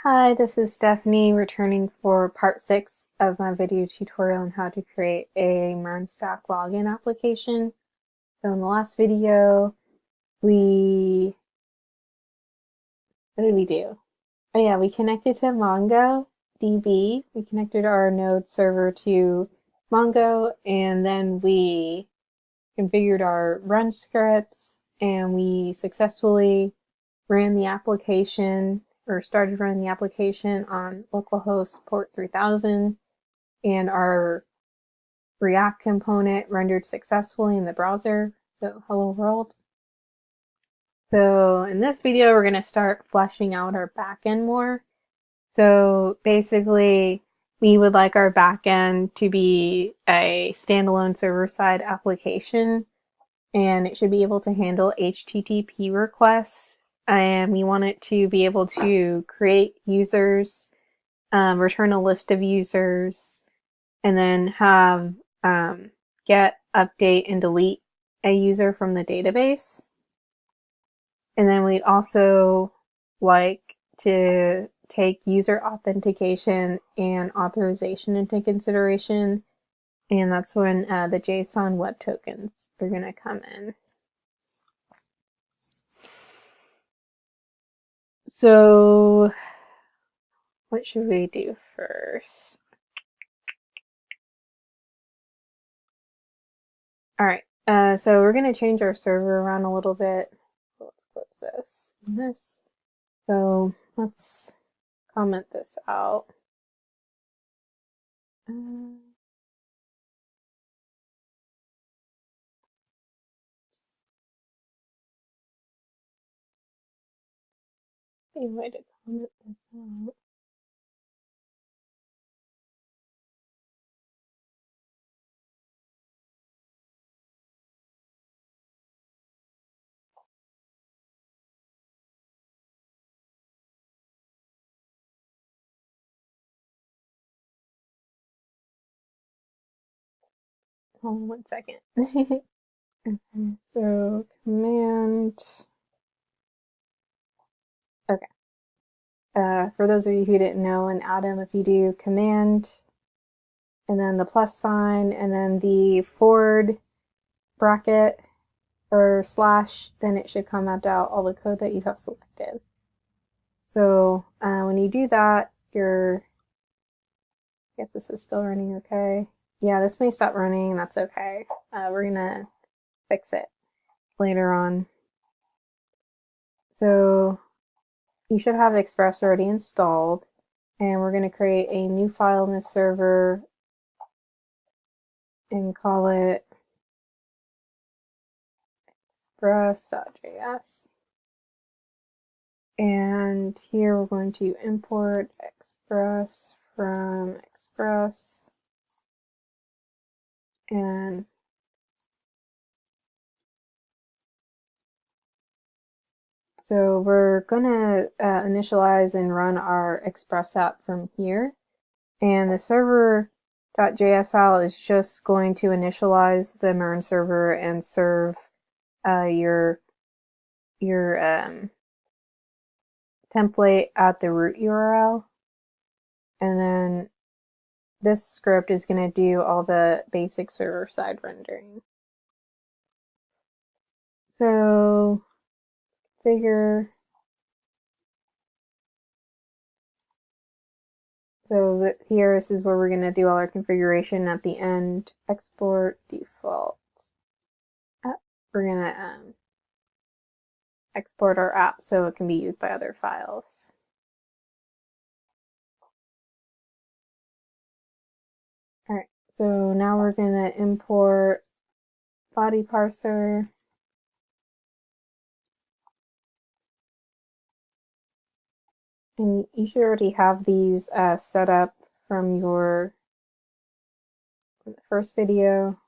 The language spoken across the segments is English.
Hi, this is Stephanie returning for part 6 of my video tutorial on how to create a MERN stack login application. So in the last video, what did we do? Oh yeah, we connected to MongoDB. We connected our node server to Mongo, and then we configured our run scripts, and we successfully ran the application or started running the application on localhost port 3000, and our React component rendered successfully in the browser. So hello world. So in this video, we're going to start fleshing out our backend more. So basically, we would like our backend to be a standalone server-side application, and it should be able to handle HTTP requests. And we want it to be able to create users, return a list of users, and then have get, update, and delete a user from the database. And then we'd also like to take user authentication and authorization into consideration. And that's when the JSON web tokens are going to come in. So what should we do first? All right, so we're going to change our server around a little bit. So let's close this and this. So let's comment this out. Any way to comment this out? Hold on 1 second. Okay, so command. Okay. For those of you who didn't know, in Atom, if you do command and then the plus sign and then the forward bracket or slash, then it should comment out all the code that you have selected. So when you do that, I guess this is still running okay. Yeah, this may stop running, that's okay. We're gonna fix it later on. So you should have Express already installed, and we're going to create a new file in the server and call it express.js. And here we're going to import express from express, and so we're going to initialize and run our Express app from here. And the server.js file is just going to initialize the MERN server and serve your template at the root URL. And then this script is going to do all the basic server-side rendering. So configure. So here, this is where we're going to do all our configuration at the end. Export default. We're going to export our app so it can be used by other files. All right, so now we're going to import body parser. And you should already have these set up from the first video.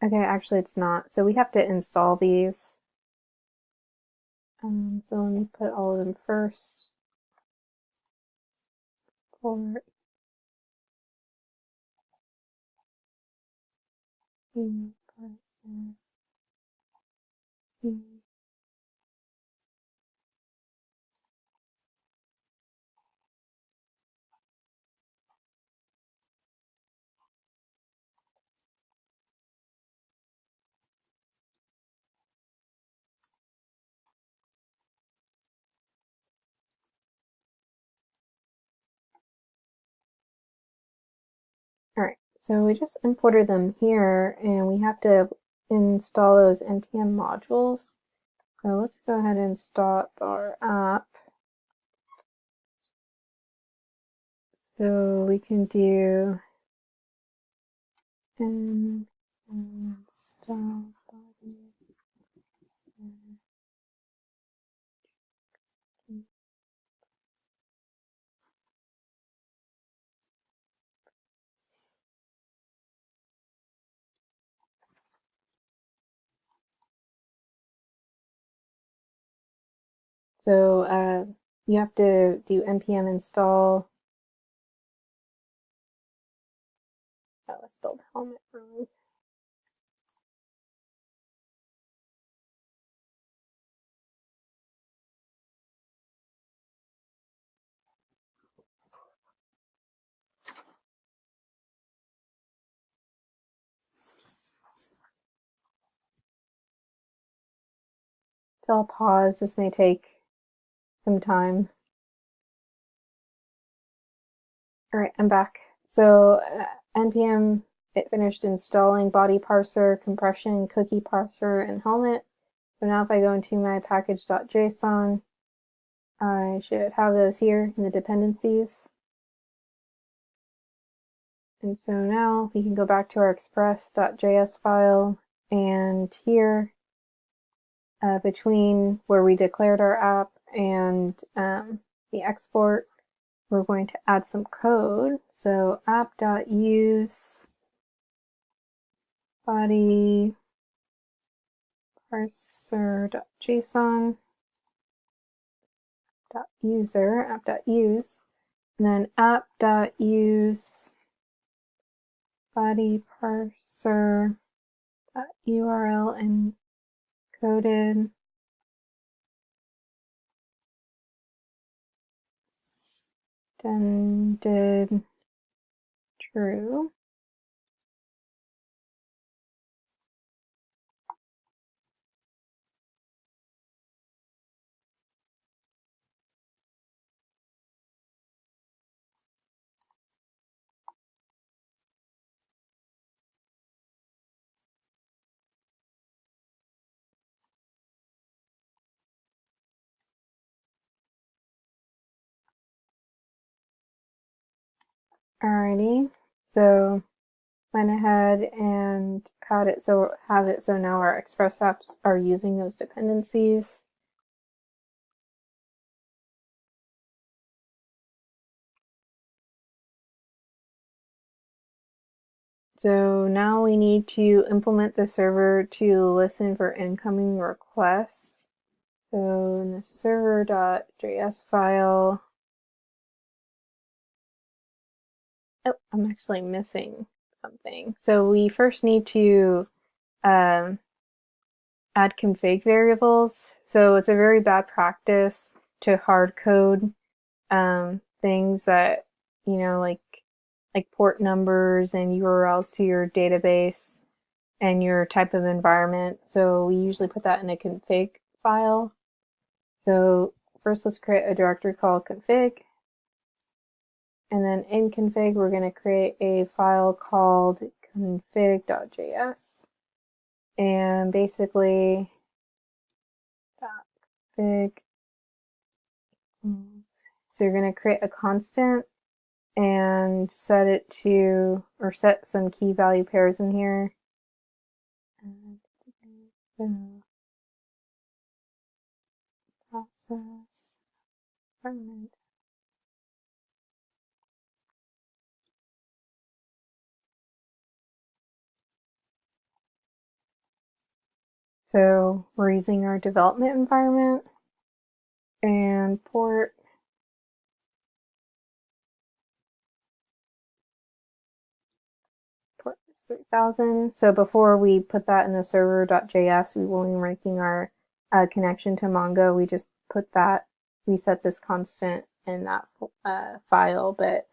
Okay, actually it's not. So we have to install these. So let me put all of them first. Alright, so we just imported them here and we have to install those npm modules. So let's go ahead and start our app. So we can do install body. So you have to do npm install. Oh, I spelled helmet wrong. So I'll pause. This may take some time. All right, I'm back. So npm, it finished installing body parser, compression, cookie parser, and helmet. So now if I go into my package.json, I should have those here in the dependencies. And so now we can go back to our express.js file, and here between where we declared our app and the export, we're going to add some code. So app.use body parser.json .user app.use, and then app.use body parser URL encoded extended true. Alrighty, so went ahead and have it so now our Express apps are using those dependencies. So now we need to implement the server to listen for incoming requests. So in the server.js file, oh, I'm actually missing something. So we first need to add config variables. So it's a very bad practice to hard code things that, you know, like port numbers and URLs to your database and your type of environment. So we usually put that in a config file. So first let's create a directory called config. And then in config, we're going to create a file called config.js. And basically, config. So you're going to create a constant and set it to, or set some key value pairs in here. Process environment. So we're using our development environment and port. port is 3000. So before we put that in the server.js, we will be making our connection to Mongo. We just put that, we set this constant in that file, but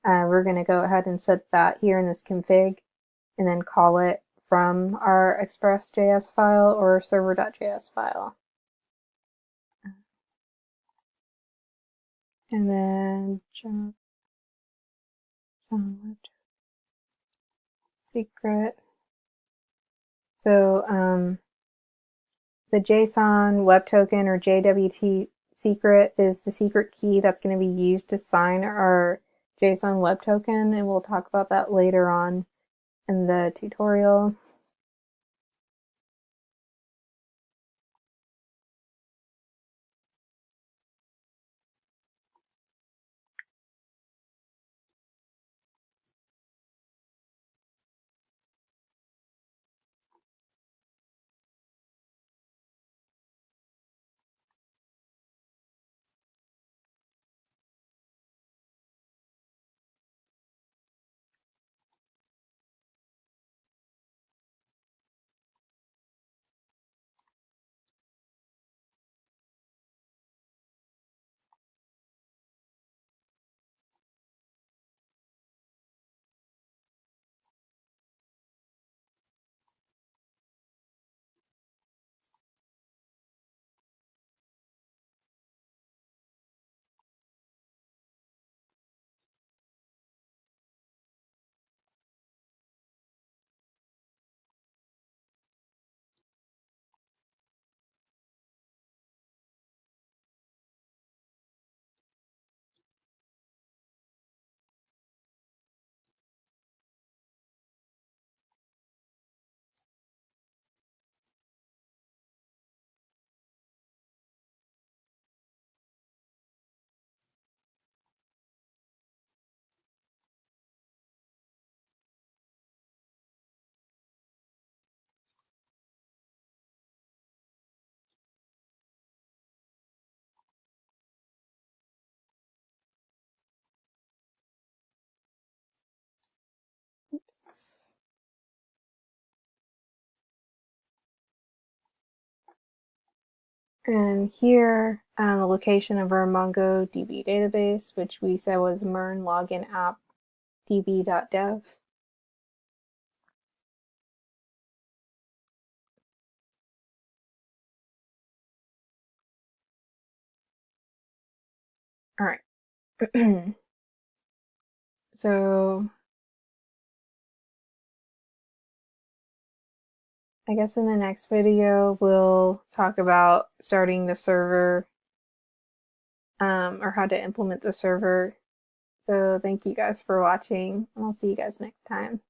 we're going to go ahead and set that here in this config and then call it from our express.js file or server.js file. And then jump secret. So the JSON web token or JWT secret is the secret key that's going to be used to sign our JSON web token, and we'll talk about that later on in the tutorial. Oops. And here, the location of our MongoDB database, which we said was MERN login app db.dev. All right. So I guess in the next video, we'll talk about starting the server or how to implement the server. So thank you guys for watching, and I'll see you guys next time.